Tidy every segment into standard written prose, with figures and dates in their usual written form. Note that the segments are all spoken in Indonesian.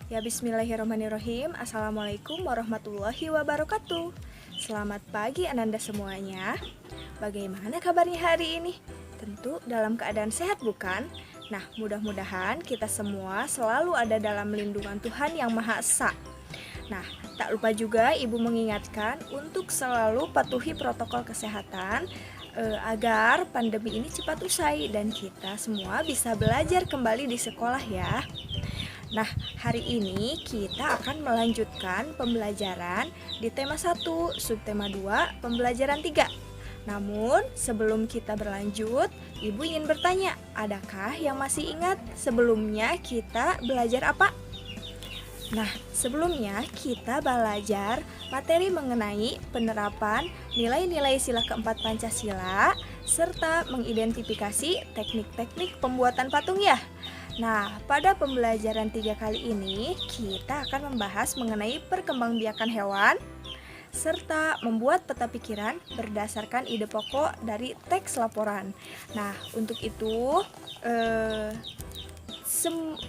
Ya, bismillahirrahmanirrahim. Assalamualaikum warahmatullahi wabarakatuh. Selamat pagi Ananda semuanya. Bagaimana kabarnya hari ini? Tentu dalam keadaan sehat bukan? Nah, mudah-mudahan kita semua selalu ada dalam lindungan Tuhan yang Maha Esa. Nah, tak lupa juga Ibu mengingatkan untuk selalu patuhi protokol kesehatan agar pandemi ini cepat usai dan kita semua bisa belajar kembali di sekolah ya. Nah, hari ini kita akan melanjutkan pembelajaran di tema 1, subtema 2, pembelajaran 3. Namun, sebelum kita berlanjut, Ibu ingin bertanya, adakah yang masih ingat sebelumnya kita belajar apa? Nah, sebelumnya kita belajar materi mengenai penerapan nilai-nilai sila keempat Pancasila serta mengidentifikasi teknik-teknik pembuatan patung ya. Nah, pada pembelajaran 3 kali ini kita akan membahas mengenai perkembangbiakan hewan serta membuat peta pikiran berdasarkan ide pokok dari teks laporan. Nah, untuk itu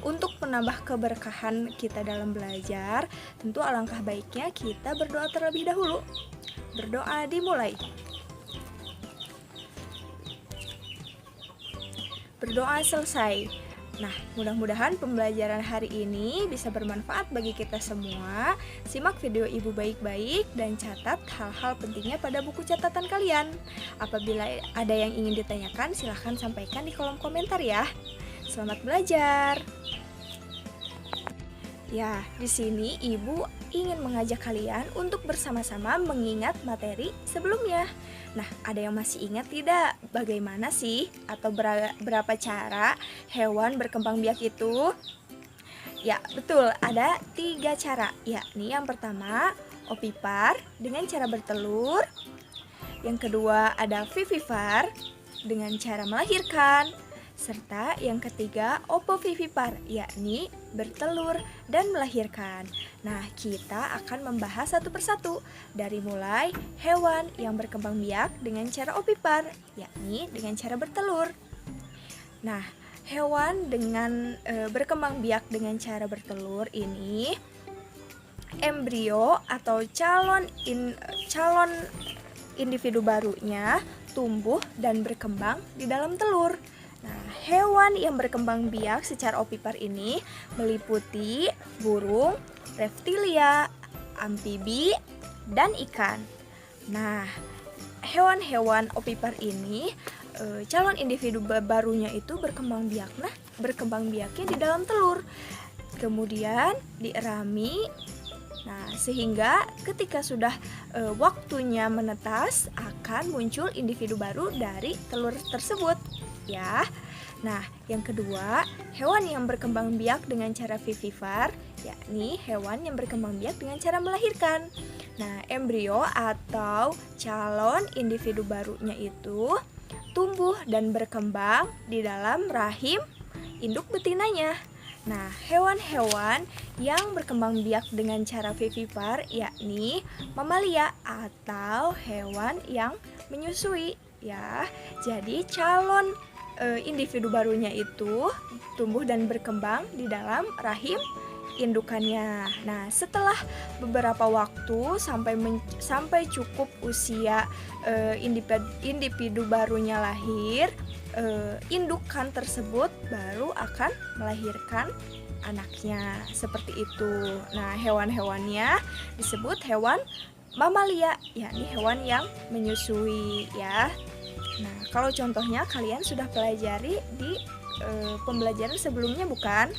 untuk menambah keberkahan kita dalam belajar, tentu alangkah baiknya kita berdoa terlebih dahulu. Berdoa dimulai. Berdoa selesai. Nah, mudah-mudahan pembelajaran hari ini bisa bermanfaat bagi kita semua. Simak video Ibu baik-baik dan catat hal-hal pentingnya pada buku catatan kalian. Apabila ada yang ingin ditanyakan, silahkan sampaikan di kolom komentar ya. Selamat belajar. Ya, di sini Ibu ingin mengajak kalian untuk bersama-sama mengingat materi sebelumnya. Nah, ada yang masih ingat tidak bagaimana sih atau berapa cara hewan berkembang biak itu? Ya, betul, ada 3 cara. Yakni yang pertama, ovipar dengan cara bertelur. Yang kedua, ada vivipar dengan cara melahirkan. Serta yang ketiga, opovivipar, yakni bertelur dan melahirkan. Nah, kita akan membahas satu persatu dari mulai hewan yang berkembang biak dengan cara ovipar, yakni dengan cara bertelur. Nah, hewan dengan berkembang biak dengan cara bertelur ini embrio atau calon individu barunya tumbuh dan berkembang di dalam telur. Nah, hewan yang berkembang biak secara ovipar ini meliputi burung, reptilia, amfibi, dan ikan. Nah, hewan-hewan ovipar ini calon individu barunya itu berkembang biaknya di dalam telur. Kemudian dierami. Nah, sehingga ketika sudah waktunya menetas akan muncul individu baru dari telur tersebut. Ya. Nah, yang kedua, hewan yang berkembang biak dengan cara vivipar, yakni hewan yang berkembang biak dengan cara melahirkan. Nah, embrio atau calon individu barunya itu tumbuh dan berkembang di dalam rahim induk betinanya. Nah, hewan-hewan yang berkembang biak dengan cara vivipar yakni mamalia atau hewan yang menyusui ya. Jadi calon individu barunya itu tumbuh dan berkembang di dalam rahim indukannya. Nah, setelah beberapa waktu sampai cukup usia individu barunya lahir, indukan tersebut baru akan melahirkan anaknya seperti itu. Nah, hewan-hewannya disebut hewan mamalia, yakni hewan yang menyusui ya. Nah, kalau contohnya kalian sudah pelajari di pembelajaran sebelumnya bukan?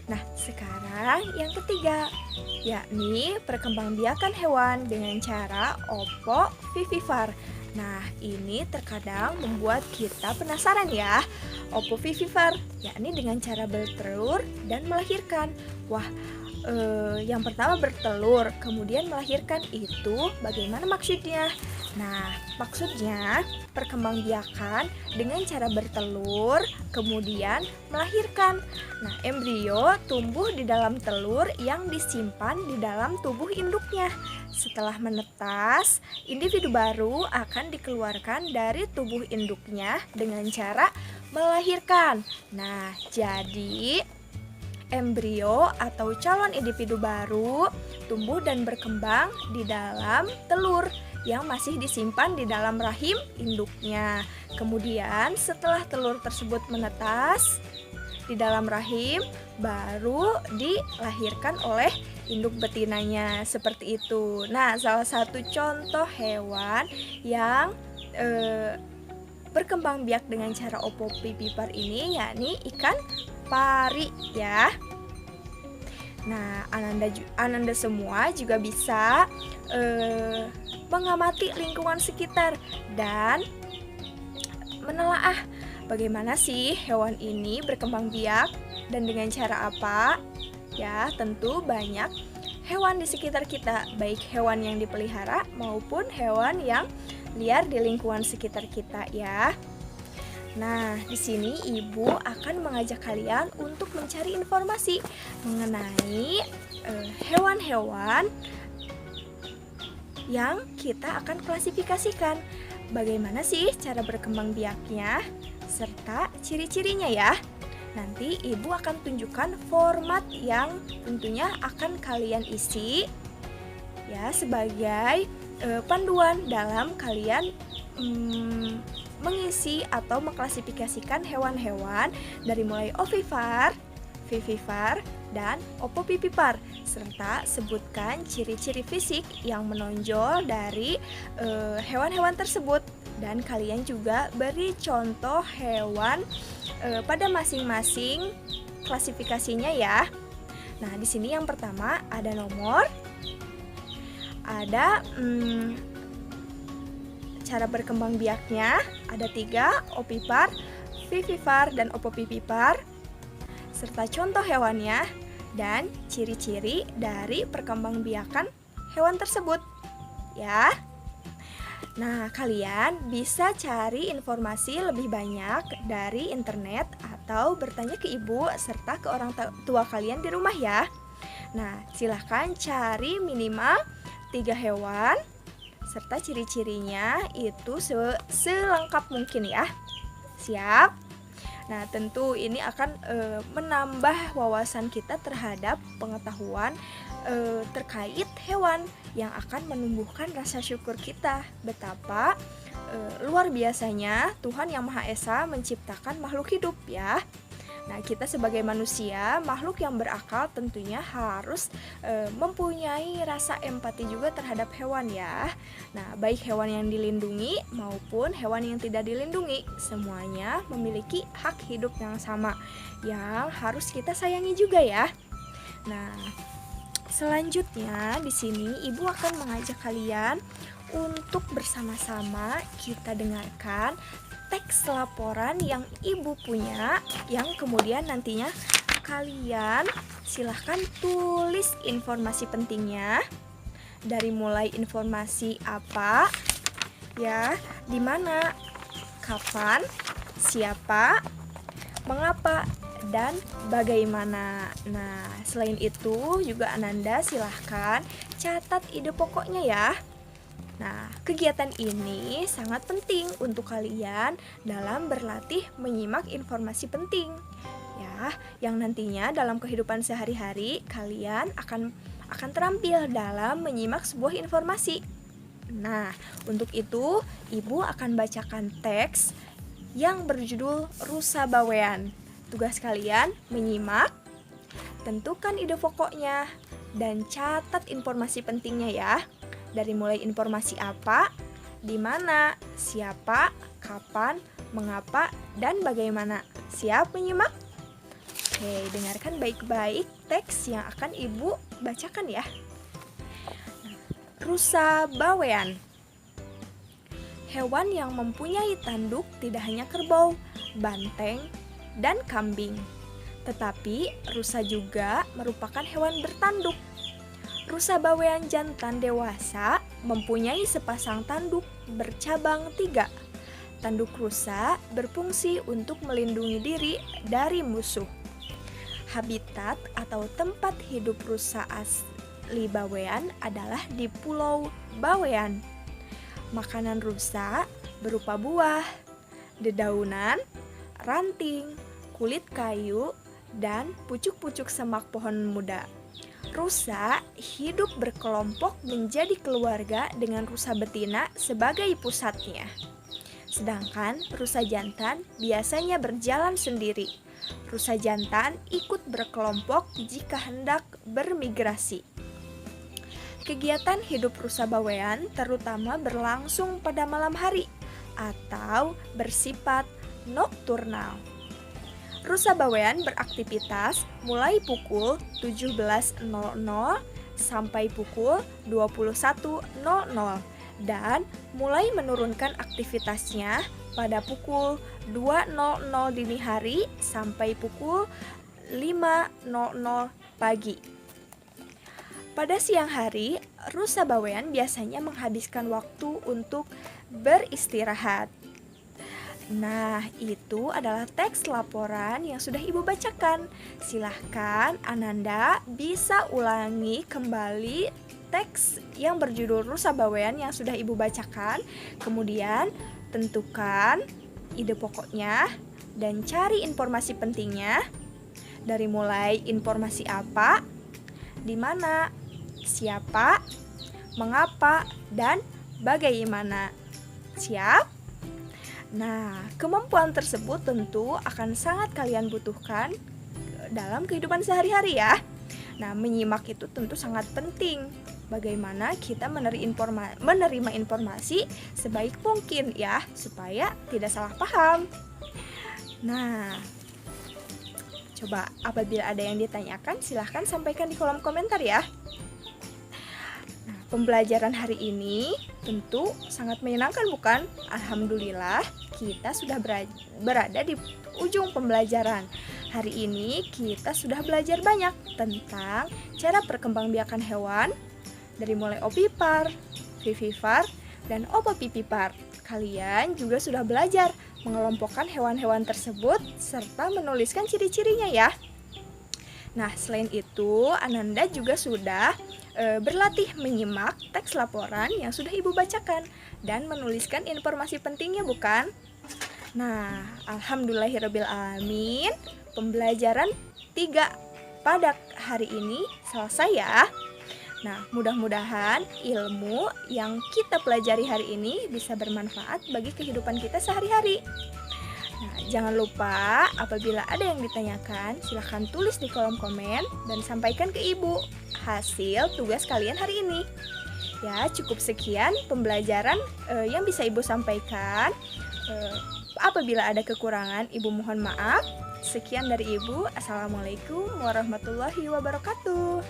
Nah, sekarang yang ketiga, yakni perkembangbiakan hewan dengan cara opovivipar. Nah, ini terkadang membuat kita penasaran ya. Opovivipar, yakni dengan cara bertelur dan melahirkan. Wah, yang pertama bertelur, kemudian melahirkan, itu bagaimana maksudnya? Nah, maksudnya perkembangbiakan dengan cara bertelur, kemudian melahirkan. Nah, embrio tumbuh di dalam telur yang disimpan di dalam tubuh induknya. Setelah menetas, individu baru akan dikeluarkan dari tubuh induknya dengan cara melahirkan. Nah, jadi embrio atau calon individu baru tumbuh dan berkembang di dalam telur yang masih disimpan di dalam rahim induknya. Kemudian setelah telur tersebut menetas di dalam rahim, baru dilahirkan oleh induk betinanya, seperti itu. Nah, salah satu contoh hewan yang berkembang biak dengan cara opopipipar ini yakni ikan pari ya. Nah, Ananda semua juga bisa mengamati lingkungan sekitar dan menelaah bagaimana sih hewan ini berkembang biak dan dengan cara apa. Ya, tentu banyak hewan di sekitar kita, baik hewan yang dipelihara maupun hewan yang liar di lingkungan sekitar kita ya. Nah, di sini Ibu akan mengajak kalian untuk mencari informasi mengenai hewan-hewan yang kita akan klasifikasikan. Bagaimana sih cara berkembang biaknya serta ciri-cirinya ya. Nanti Ibu akan tunjukkan format yang tentunya akan kalian isi ya sebagai panduan dalam kalian mengisi atau mengklasifikasikan hewan-hewan dari mulai ovipar, vivipar, dan opopipipar, serta sebutkan ciri-ciri fisik yang menonjol dari hewan-hewan tersebut, dan kalian juga beri contoh hewan pada masing-masing klasifikasinya ya. Nah, di sini yang pertama ada nomor, ada cara berkembang biaknya, ada 3, opipar, vivipar, dan opopipipar, serta contoh hewannya dan ciri-ciri dari perkembangbiakan hewan tersebut ya. Nah, kalian bisa cari informasi lebih banyak dari internet atau bertanya ke ibu serta ke orang tua kalian di rumah ya. Nah, silahkan cari minimal 3 hewan serta ciri-cirinya itu selengkap mungkin ya. Siap? Nah, tentu ini akan menambah wawasan kita terhadap pengetahuan terkait hewan yang akan menumbuhkan rasa syukur kita. Betapa luar biasanya Tuhan Yang Maha Esa menciptakan makhluk hidup ya. Nah, kita sebagai manusia, makhluk yang berakal tentunya harus mempunyai rasa empati juga terhadap hewan ya. Nah, baik hewan yang dilindungi maupun hewan yang tidak dilindungi, semuanya memiliki hak hidup yang sama yang harus kita sayangi juga ya. Nah, selanjutnya di sini Ibu akan mengajak kalian untuk bersama-sama kita dengarkan teks laporan yang Ibu punya, yang kemudian nantinya kalian silahkan tulis informasi pentingnya, dari mulai informasi apa ya, di mana, kapan, siapa, mengapa, dan bagaimana. Nah, selain itu juga Ananda silahkan catat ide pokoknya ya. Nah, kegiatan ini sangat penting untuk kalian dalam berlatih menyimak informasi penting ya, yang nantinya dalam kehidupan sehari-hari kalian akan terampil dalam menyimak sebuah informasi. Nah, untuk itu Ibu akan bacakan teks yang berjudul Rusa Bawean. Tugas kalian menyimak, tentukan ide pokoknya, dan catat informasi pentingnya ya. Dari mulai informasi apa, di mana, siapa, kapan, mengapa, dan bagaimana. Siap menyimak? Oke, dengarkan baik-baik teks yang akan Ibu bacakan ya. Rusa Bawean. Hewan yang mempunyai tanduk tidak hanya kerbau, banteng, dan kambing, tetapi rusa juga merupakan hewan bertanduk. Rusa bawean jantan dewasa mempunyai sepasang tanduk bercabang 3. Tanduk rusa berfungsi untuk melindungi diri dari musuh. Habitat atau tempat hidup rusa asli bawean adalah di Pulau Bawean. Makanan rusa berupa buah, dedaunan, ranting, kulit kayu, dan pucuk-pucuk semak pohon muda. Rusa hidup berkelompok menjadi keluarga dengan rusa betina sebagai pusatnya. Sedangkan rusa jantan biasanya berjalan sendiri. Rusa jantan ikut berkelompok jika hendak bermigrasi. Kegiatan hidup rusa bawean terutama berlangsung pada malam hari atau bersifat nokturnal. Rusa bawean beraktivitas mulai pukul 17.00 sampai pukul 21.00 dan mulai menurunkan aktivitasnya pada pukul 2.00 dini hari sampai pukul 5.00 pagi. Pada siang hari, rusa bawean biasanya menghabiskan waktu untuk beristirahat. Nah, itu adalah teks laporan yang sudah Ibu bacakan. Silahkan Ananda bisa ulangi kembali teks yang berjudul Rusa Bawean yang sudah Ibu bacakan. Kemudian tentukan ide pokoknya dan cari informasi pentingnya. Dari mulai informasi apa, di mana, siapa, mengapa, dan bagaimana. Siap? Nah, kemampuan tersebut tentu akan sangat kalian butuhkan dalam kehidupan sehari-hari ya. Nah, menyimak itu tentu sangat penting. Bagaimana kita menerima informasi sebaik mungkin ya, supaya tidak salah paham. Nah, coba apabila ada yang ditanyakan, silahkan sampaikan di kolom komentar ya. Nah, pembelajaran hari ini tentu sangat menyenangkan bukan? Alhamdulillah, kita sudah berada di ujung pembelajaran. Hari ini kita sudah belajar banyak tentang cara perkembangbiakan hewan, dari mulai ovipar, vivipar, dan ovopipipar. Kalian juga sudah belajar mengelompokkan hewan-hewan tersebut serta menuliskan ciri-cirinya ya. Nah, selain itu, Ananda juga sudah berlatih menyimak teks laporan yang sudah Ibu bacakan dan menuliskan informasi pentingnya bukan? Nah, alhamdulillahirrabbilalamin, pembelajaran 3 pada hari ini selesai ya. Nah, mudah-mudahan ilmu yang kita pelajari hari ini bisa bermanfaat bagi kehidupan kita sehari-hari. Nah, jangan lupa apabila ada yang ditanyakan, silahkan tulis di kolom komen dan sampaikan ke Ibu hasil tugas kalian hari ini. Ya, cukup sekian pembelajaran yang bisa Ibu sampaikan. Apabila ada kekurangan, Ibu mohon maaf. Sekian dari Ibu. Assalamualaikum warahmatullahi wabarakatuh.